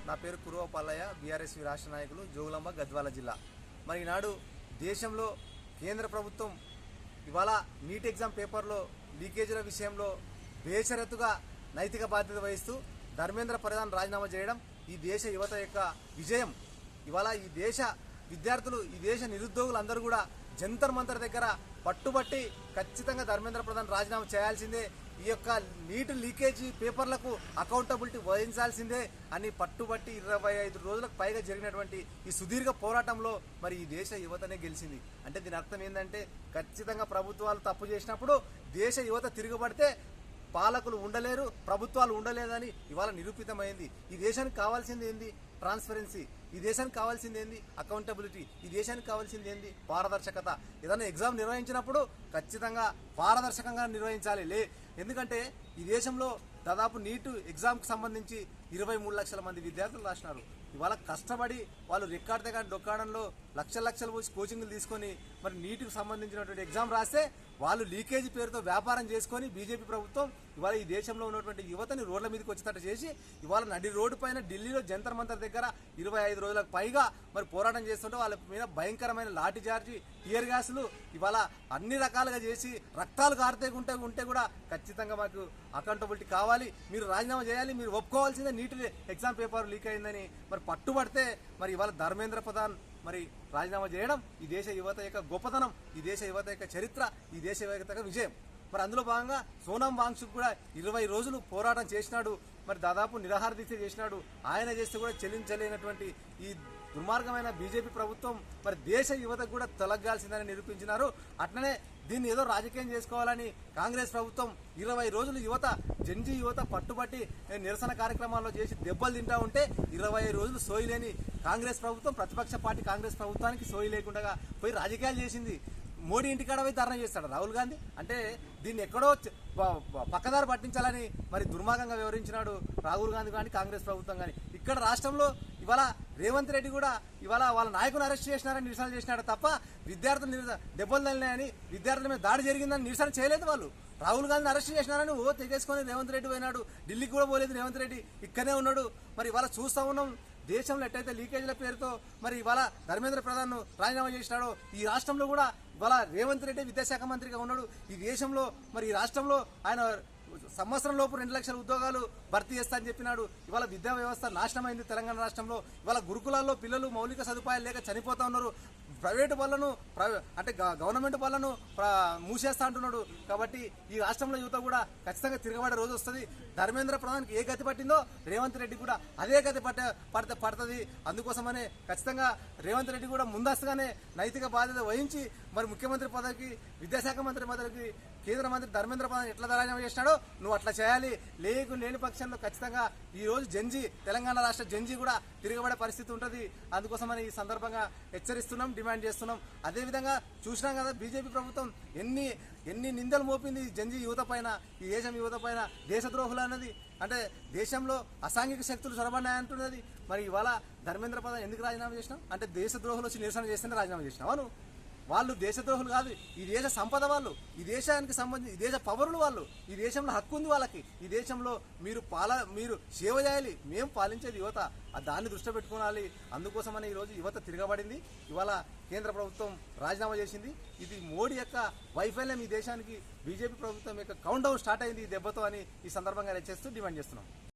నా పేరు కురువ పల్లయ్య, బీఆర్ఎస్ రాష్ట్ర నాయకులు, జోగులాంబ గద్వాల జిల్లా. మరి ఈనాడు దేశంలో కేంద్ర ప్రభుత్వం ఇవాళ నీట్ ఎగ్జామ్ పేపర్లో లీకేజీల విషయంలో బేషరతుగా నైతిక బాధ్యత వహిస్తూ ధర్మేంద్ర ప్రధాన్ రాజీనామా చేయడం ఈ దేశ యువత యొక్క విజయం. ఇవాళ ఈ దేశ విద్యార్థులు, ఈ దేశ నిరుద్యోగులు అందరూ కూడా జంతర్ మంతర్ దగ్గర పట్టుబట్టి ఖచ్చితంగా ధర్మేంద్ర ప్రధాన్ రాజీనామా చేయాల్సిందే, ఈ యొక్క నీట్ లీకేజీ పేపర్లకు అకౌంటబిలిటీ వహించాల్సిందే అని పట్టుబట్టి 25 రోజులకు పైగా జరిగినటువంటి ఈ సుదీర్ఘ పోరాటంలో మరి ఈ దేశ యువతనే గెలిచింది. అంటే దీని అర్థం ఏంటంటే ఖచ్చితంగా ప్రభుత్వాలు తప్పు చేసినప్పుడు దేశ యువత తిరగబడితే పాలకులు ఉండలేరు, ప్రభుత్వాలు ఉండలేదని ఇవాళ నిరూపితమైంది. ఈ దేశానికి కావాల్సింది ఏంది? ట్రాన్స్పరెన్సీ. ఈ దేశానికి కావాల్సింది ఏంది? అకౌంటబిలిటీ. ఈ దేశానికి కావాల్సింది ఏంది? పారదర్శకత. ఏదైనా ఎగ్జామ్ నిర్వహించినప్పుడు ఖచ్చితంగా పారదర్శకంగా నిర్వహించాలి. ఎందుకంటే ఈ దేశంలో దాదాపు నీట్ ఎగ్జామ్కి సంబంధించి 23 లక్షల మంది విద్యార్థులు రాసినారు. ఇవాళ కష్టపడి వాళ్ళు రికార్డ్ కానీ డొక్కాడంలో లక్షలు పోసి కోచింగ్లు తీసుకొని మరి నీటికి సంబంధించినటువంటి ఎగ్జామ్ రాస్తే వాళ్ళు లీకేజీ పేరుతో వ్యాపారం చేసుకొని బీజేపీ ప్రభుత్వం ఇవాళ ఈ దేశంలో ఉన్నటువంటి యువతని రోడ్ల మీదకి వచ్చేటట్టు చేసి ఇవాళ నడి రోడ్డు పైన ఢిల్లీలో జంతర్ మంతర్ దగ్గర 25 రోజులకు పైగా మరి పోరాటం చేస్తుంటే వాళ్ళ మీద భయంకరమైన లాఠీ చార్జీ, టియర్ గ్యాసులు ఇవాళ అన్ని రకాలుగా చేసి రక్తాలు కారితే ఉంటే కూడా ఖచ్చితంగా మాకు అకౌంటబిలిటీ కావాలి, మీరు రాజీనామా చేయాలి, మీరు ఒప్పుకోవాల్సిందే నీట్ ఎగ్జామ్ పేపర్ లీక్ అయిందని మరి పట్టుబడితే మరి ఇవాళ ధర్మేంద్ర ప్రధాన్ మరి రాజీనామా చేయడం ఈ దేశ యువత యొక్క గొప్పతనం, ఈ దేశ యువత యొక్క చరిత్ర, ఈ దేశ యువత యొక్క విజయం. మరి అందులో భాగంగా సోనం వాంగ్చుక్ కూడా 20 రోజులు పోరాటం చేసినాడు, మరి దాదాపు నిరాహార దీక్ష చేసినాడు. ఆయన చేస్తే కూడా చెల్లించలేనటువంటి ఈ దుర్మార్గమైన బీజేపీ ప్రభుత్వం మరి దేశ యువతకు కూడా తొలగాల్సిందని నిరూపించినారు. అట్లనే దీన్ని ఏదో రాజకీయం చేసుకోవాలని కాంగ్రెస్ ప్రభుత్వం 20 రోజులు జంజీ యువత పట్టుబట్టి నిరసన కార్యక్రమాల్లో చేసి దెబ్బలు తింటా ఉంటే 20 రోజులు సోయి కాంగ్రెస్ ప్రభుత్వం, ప్రతిపక్ష పార్టీ కాంగ్రెస్ ప్రభుత్వానికి సోయి లేకుండా పోయి రాజకీయాలు చేసింది. మోడీ ఇంటికాడ పోయి ధర్నా చేస్తాడు రాహుల్ గాంధీ. అంటే దీన్ని ఎక్కడో పక్కదారి పట్టించాలని మరి దుర్మార్గంగా వివరించినాడు రాహుల్ గాంధీ కానీ కాంగ్రెస్ ప్రభుత్వం కానీ. ఇక్కడ రాష్ట్రంలో ఇవాళ రేవంత్ రెడ్డి కూడా ఇవాళ వాళ్ళ నాయకుని అరెస్ట్ చేసినారని నిరసన చేసినాడు తప్ప విద్యార్థులు దెబ్బలు తగిలినాయని, విద్యార్థుల మీద దాడి జరిగిందని నిరసన చేయలేదు. వాళ్ళు రాహుల్ గాంధీని అరెస్ట్ చేసినారని తెగేసుకొని రేవంత్ రెడ్డి పోయినాడు. ఢిల్లీకి కూడా పోలేదు రేవంత్ రెడ్డి, ఇక్కడనే ఉన్నాడు. మరి ఇవాళ చూస్తూ ఉన్నాం దేశంలో ఎట్టయితే లీకేజీల పేరుతో మరి ఇవాళ ధర్మేంద్ర ప్రధాన్ రాజీనామా చేసినాడో ఈ రాష్ట్రంలో కూడా ఇవాళ రేవంత్ రెడ్డి విద్యాశాఖ మంత్రిగా ఉన్నాడు. ఈ దేశంలో మరి ఈ రాష్ట్రంలో ఆయన సంవత్సరం లోపు 2 లక్షల ఉద్యోగాలు భర్తీ చేస్తా అని చెప్పినాడు. ఇవాళ విద్యా వ్యవస్థ నాశనమైంది తెలంగాణ రాష్ట్రంలో. ఇవాళ గురుకులాల్లో పిల్లలు మౌలిక సదుపాయాలు లేక చనిపోతా ఉన్నారు. ప్రైవేటు బళ్ళను అంటే గవర్నమెంట్ బళ్ళను మూసేస్తా అంటున్నాడు. కాబట్టి ఈ రాష్ట్రంలో యువత కూడా ఖచ్చితంగా తిరగబడే రోజు వస్తుంది. ధర్మేంద్ర ప్రధాన్కి ఏ గతి పట్టిందో రేవంత్ రెడ్డి కూడా అదే గతి పడుతుంది. అందుకోసమనే ఖచ్చితంగా రేవంత్ రెడ్డి కూడా ముందస్తుగానే నైతిక బాధ్యత వహించి మరి ముఖ్యమంత్రి పదవికి, విద్యాశాఖ మంత్రి పదవికి కేంద్ర మంత్రి ధర్మేంద్ర ప్రధాన్ ఎట్లా రాజీనామా చేసినాడో నువ్వు అట్లా చేయాలి. లేని పక్షంలో ఖచ్చితంగా ఈ రోజు తెలంగాణ రాష్ట్ర జంజీ కూడా తిరగబడే పరిస్థితి ఉంటుంది. అందుకోసమని ఈ సందర్భంగా హెచ్చరిస్తున్నాం, డిమాండ్ చేస్తున్నాం. అదేవిధంగా చూసినాం కదా బీజేపీ ప్రభుత్వం ఎన్ని నిందలు మోపింది జంజీ యువత పైన, ఈ దేశం యువత పైన. దేశద్రోహులు అన్నది అంటే దేశంలో అసాంఘిక శక్తులు చొరబడినాయంటున్నది. మరి ఇవాళ ధర్మేంద్ర ప్రధాన్ ఎందుకు రాజీనామా చేసినావు అంటే దేశద్రోహులు వచ్చి నిరసన చేస్తేనే రాజీనామా చేసినావా నువ్వు? వాళ్ళు దేశద్రోహులు కాదు, ఈ దేశ సంపద వాళ్ళు, ఈ దేశానికి సంబంధించి ఈ దేశ పౌరులు వాళ్ళు. ఈ దేశంలో హక్కు ఉంది వాళ్ళకి. ఈ దేశంలో మీరు సేవ చేయాలి. మేము పాలించేది యువత, దాన్ని దృష్టి పెట్టుకోవాలి. అందుకోసమని ఈరోజు యువత తిరగబడింది. ఇవాళ కేంద్ర ప్రభుత్వం రాజీనామా చేసింది. ఇది మోడీ యొక్క వైఫల్యం. ఈ దేశానికి బీజేపీ ప్రభుత్వం యొక్క కౌంట్ డౌన్ స్టార్ట్ అయింది ఈ దెబ్బతో అని ఈ సందర్భంగా చేస్తూ డిమాండ్ చేస్తున్నాం.